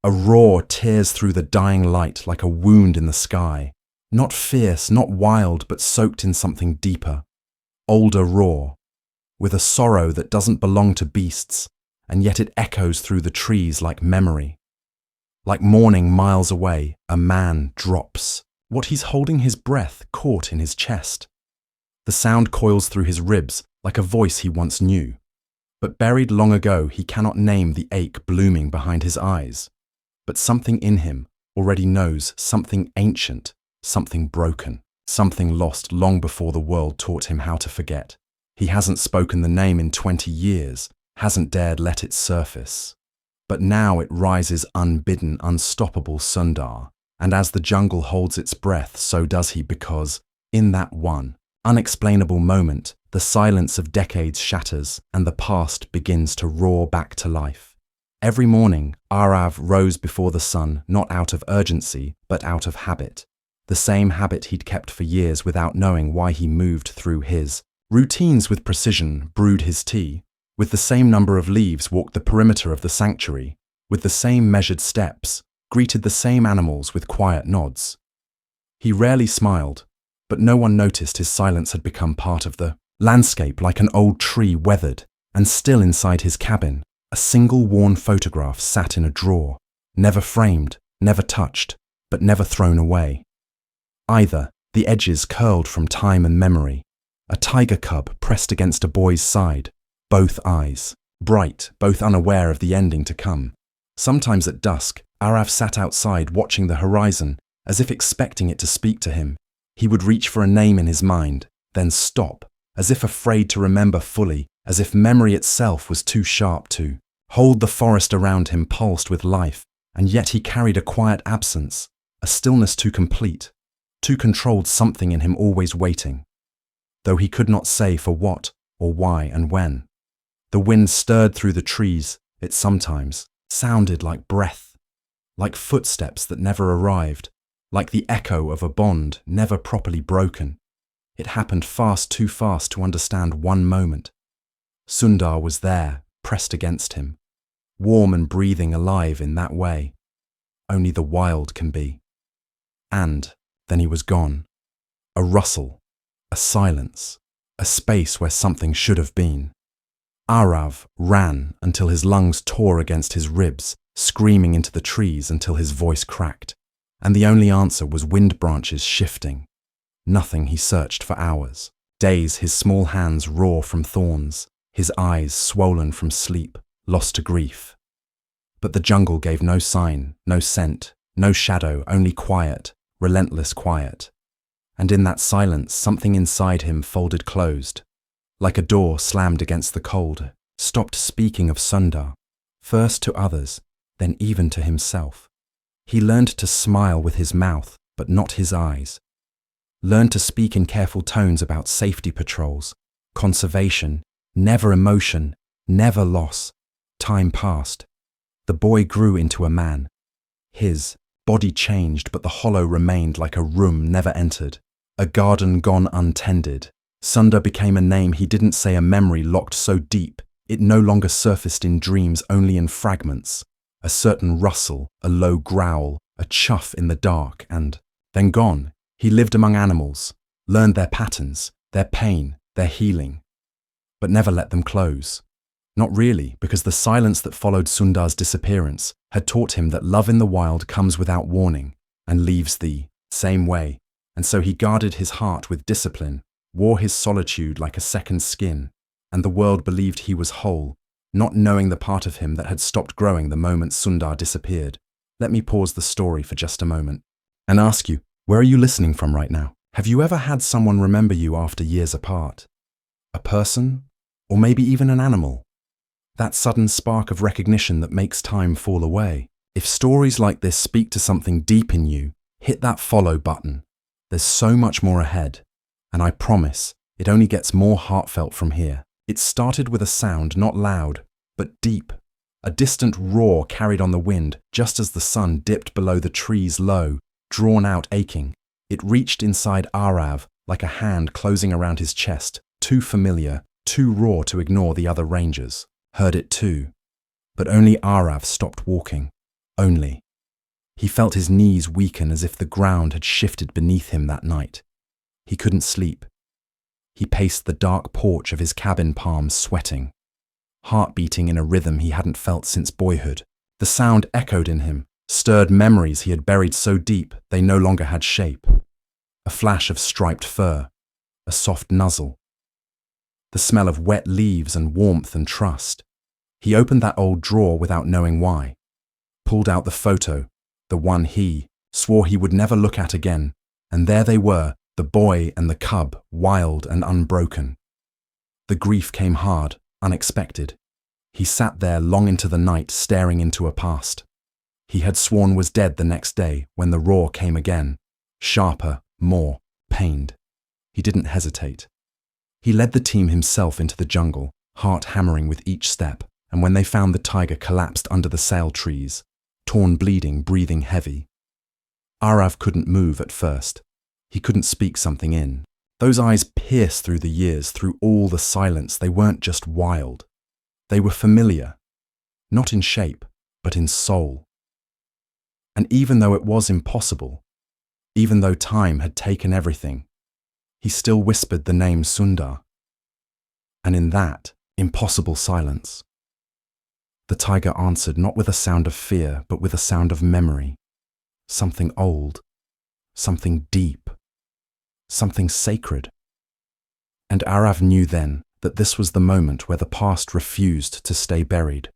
A roar tears through the dying light like a wound in the sky. Not fierce, not wild, but soaked in something deeper. Older roar, with a sorrow that doesn't belong to beasts, and yet it echoes through the trees like memory. Like morning miles away, a man drops, what he's holding his breath caught in his chest. The sound coils through his ribs like a voice he once knew. But buried long ago, he cannot name the ache blooming behind his eyes. But something in him already knows something ancient, something broken, something lost long before the world taught him how to forget. He hasn't spoken the name in 20 years, hasn't dared let it surface. But now it rises unbidden, unstoppable Sundar, and as the jungle holds its breath, so does he, because, in that one, unexplainable moment, the silence of decades shatters and the past begins to roar back to life. Every morning, Arav rose before the sun, not out of urgency, but out of habit. The same habit he'd kept for years without knowing why he moved through his routines with precision, brewed his tea, with the same number of leaves walked the perimeter of the sanctuary, with the same measured steps, greeted the same animals with quiet nods. He rarely smiled, but no one noticed his silence had become part of the landscape, like an old tree weathered, and still inside his cabin, a single worn photograph sat in a drawer, never framed, never touched, but never thrown away. Either, the edges curled from time and memory, a tiger cub pressed against a boy's side, both eyes, bright, both unaware of the ending to come. Sometimes at dusk, Arav sat outside watching the horizon, as if expecting it to speak to him. He would reach for a name in his mind, then stop, as if afraid to remember fully, as if memory itself was too sharp to hold. The forest around him pulsed with life, and yet he carried a quiet absence, a stillness too complete, too controlled, something in him always waiting, though he could not say for what or why and when. The wind stirred through the trees. It sometimes sounded like breath, like footsteps that never arrived, like the echo of a bond never properly broken. It happened fast, too fast to understand one moment. Sundar was there, pressed against him, warm and breathing, alive in that way only the wild can be. And then he was gone. A rustle, a silence, a space where something should have been. Arav ran until his lungs tore against his ribs, screaming into the trees until his voice cracked, and the only answer was wind branches shifting. Nothing. He searched for hours, days, his small hands raw from thorns, his eyes swollen from sleep, lost to grief. But the jungle gave no sign, no scent, no shadow, only quiet, relentless quiet. And in that silence, something inside him folded closed, like a door slammed against the cold, stopped speaking of Sundar, first to others, then even to himself. He learned to smile with his mouth, but not his eyes. Learned to speak in careful tones about safety patrols, conservation, never emotion, never loss. Time passed. The boy grew into a man. His body changed, but the hollow remained, like a room never entered, a garden gone untended. Sundar became a name he didn't say, a memory locked so deep, it no longer surfaced in dreams, only in fragments. A certain rustle, a low growl, a chuff in the dark, and then gone. He lived among animals, learned their patterns, their pain, their healing, but never let them close. Not really, because the silence that followed Sundar's disappearance had taught him that love in the wild comes without warning and leaves the same way, and so he guarded his heart with discipline, wore his solitude like a second skin, and the world believed he was whole, not knowing the part of him that had stopped growing the moment Sundar disappeared. Let me pause the story for just a moment and ask you, where are you listening from right now? Have you ever had someone remember you after years apart? A person? Or maybe even an animal? That sudden spark of recognition that makes time fall away. If stories like this speak to something deep in you, hit that follow button. There's so much more ahead, and I promise it only gets more heartfelt from here. It started with a sound, not loud, but deep. A distant roar carried on the wind, just as the sun dipped below the trees, low, drawn out, aching. It reached inside Arav like a hand closing around his chest, too familiar, too raw to ignore the other rangers. Heard it too. But only Arav stopped walking. only. He felt his knees weaken as if the ground had shifted beneath him that night. He couldn't sleep. He paced the dark porch of his cabin, palms sweating, heart beating in a rhythm he hadn't felt since boyhood. The sound echoed in him, stirred memories he had buried so deep they no longer had shape. A flash of striped fur, a soft nuzzle, the smell of wet leaves and warmth and trust. He opened that old drawer without knowing why, pulled out the photo, the one he swore he would never look at again, and there they were, the boy and the cub, wild and unbroken. The grief came hard, unexpected. He sat there long into the night, staring into a past he had sworn was dead the next day when the roar came again, sharper, more pained. He didn't hesitate. He led the team himself into the jungle, heart hammering with each step, and when they found the tiger collapsed under the sail trees, torn, bleeding, breathing heavy. Arav couldn't move at first. He couldn't speak something in. Those eyes pierced through the years, through all the silence. They weren't just wild. They were familiar, not in shape, but in soul. And even though it was impossible, even though time had taken everything, he still whispered the name Sundar. And in that impossible silence, the tiger answered, not with a sound of fear, but with a sound of memory. Something old, something deep, something sacred. And Arav knew then that this was the moment where the past refused to stay buried,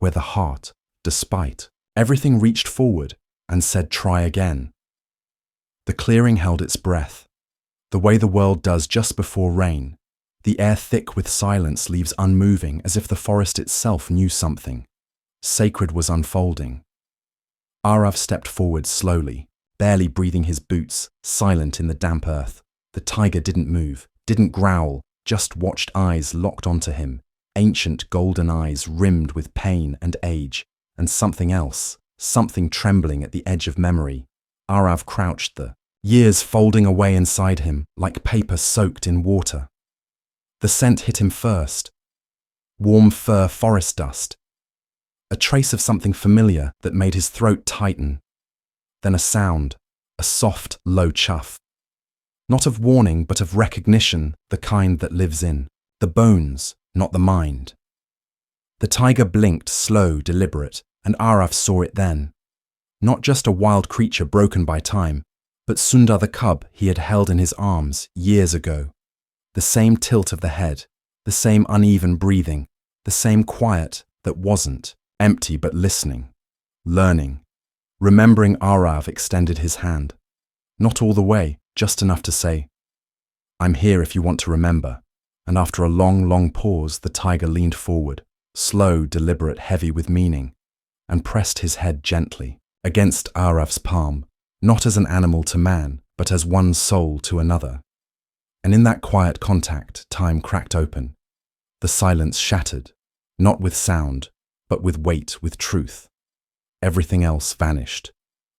where the heart, despite everything, reached forward and said, "Try again." The clearing held its breath, the way the world does just before rain. The air thick with silence leaves unmoving, as if the forest itself knew something sacred was unfolding. Arav stepped forward slowly, barely breathing his boots, silent in the damp earth. The tiger didn't move, didn't growl, just watched, eyes locked onto him, ancient golden eyes rimmed with pain and age, and something else, something trembling at the edge of memory. Arav crouched, the years folding away inside him like paper soaked in water. The scent hit him first. Warm fur, forest dust. A trace of something familiar that made his throat tighten. Then a sound, a soft, low chuff. Not of warning, but of recognition, the kind that lives in the bones, not the mind. The tiger blinked, slow, deliberate, and Arav saw it then. Not just a wild creature broken by time, but Sundar the cub he had held in his arms years ago. The same tilt of the head, the same uneven breathing, the same quiet that wasn't, empty but listening, learning. Remembering, Arav extended his hand. Not all the way, just enough to say, "I'm here if you want to remember." And after a long, long pause, the tiger leaned forward, slow, deliberate, heavy with meaning, and pressed his head gently against Arav's palm, not as an animal to man, but as one soul to another. And in that quiet contact, time cracked open. The silence shattered, not with sound, but with weight, with truth. Everything else vanished.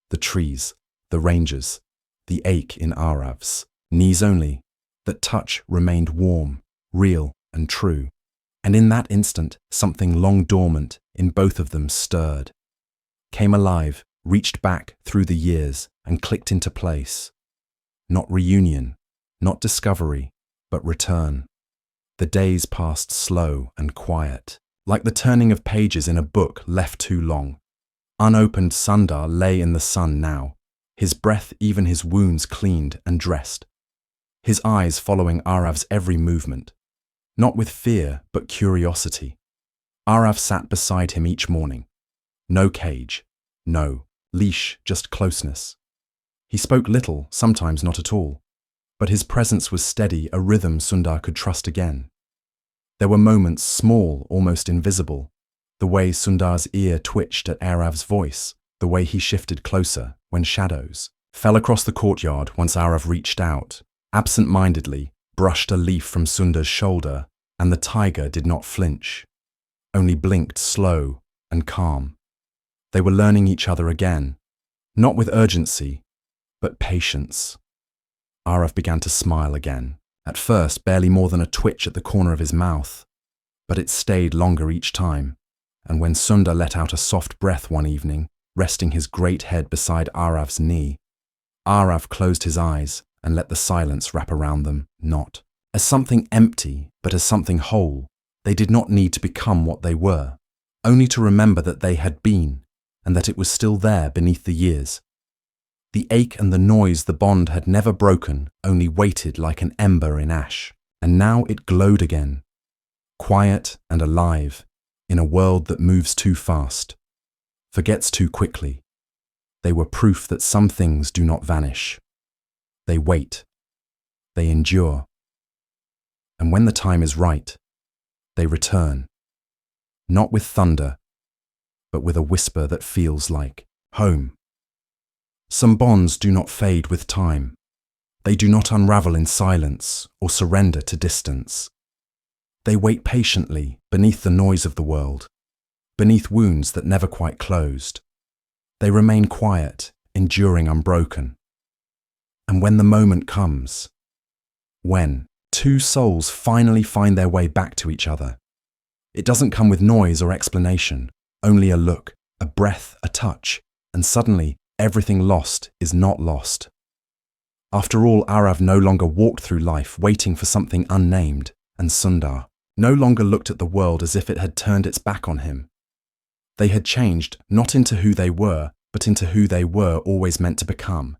The trees, the ranges, the ache in Arav's knees only. That touch remained warm, real and true. And in that instant, something long dormant in both of them stirred, came alive, reached back through the years and clicked into place. Not reunion, not discovery, but return. The days passed slow and quiet, like the turning of pages in a book left too long. Unopened Sundar lay in the sun now, his breath, even his wounds, cleaned and dressed. His eyes following Arav's every movement, not with fear, but curiosity. Arav sat beside him each morning. No cage, no leash, just closeness. He spoke little, sometimes not at all, but his presence was steady, a rhythm Sundar could trust again. There were moments, small, almost invisible, the way Sundar's ear twitched at Arav's voice, the way he shifted closer when shadows fell across the courtyard once Arav reached out, absent-mindedly, brushed a leaf from Sundar's shoulder, and the tiger did not flinch, only blinked slow and calm. They were learning each other again, not with urgency, but patience. Arav began to smile again, at first barely more than a twitch at the corner of his mouth, but it stayed longer each time, and when Sundar let out a soft breath one evening, resting his great head beside Arav's knee. Arav closed his eyes and let the silence wrap around them, not as something empty, but as something whole. They did not need to become what they were, only to remember that they had been, and that it was still there beneath the years. The ache and the noise the bond had never broken only waited like an ember in ash, and now it glowed again, quiet and alive, in a world that moves too fast, forgets too quickly. They were proof that some things do not vanish. They wait. They endure. And when the time is right, they return. Not with thunder, but with a whisper that feels like home. Some bonds do not fade with time. They do not unravel in silence or surrender to distance. They wait patiently beneath the noise of the world, beneath wounds that never quite closed. They remain quiet, enduring unbroken. And when the moment comes, when two souls finally find their way back to each other, it doesn't come with noise or explanation, only a look, a breath, a touch, and suddenly everything lost is not lost. After all, Arav no longer walked through life waiting for something unnamed, and Sundar no longer looked at the world as if it had turned its back on him. They had changed not into who they were, but into who they were always meant to become,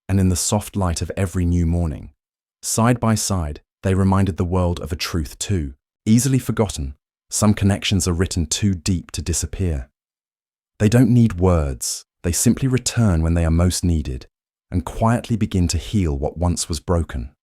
and in the soft light of every new morning, side by side, they reminded the world of a truth too, easily forgotten. Some connections are written too deep to disappear. They don't need words, they simply return when they are most needed, and quietly begin to heal what once was broken.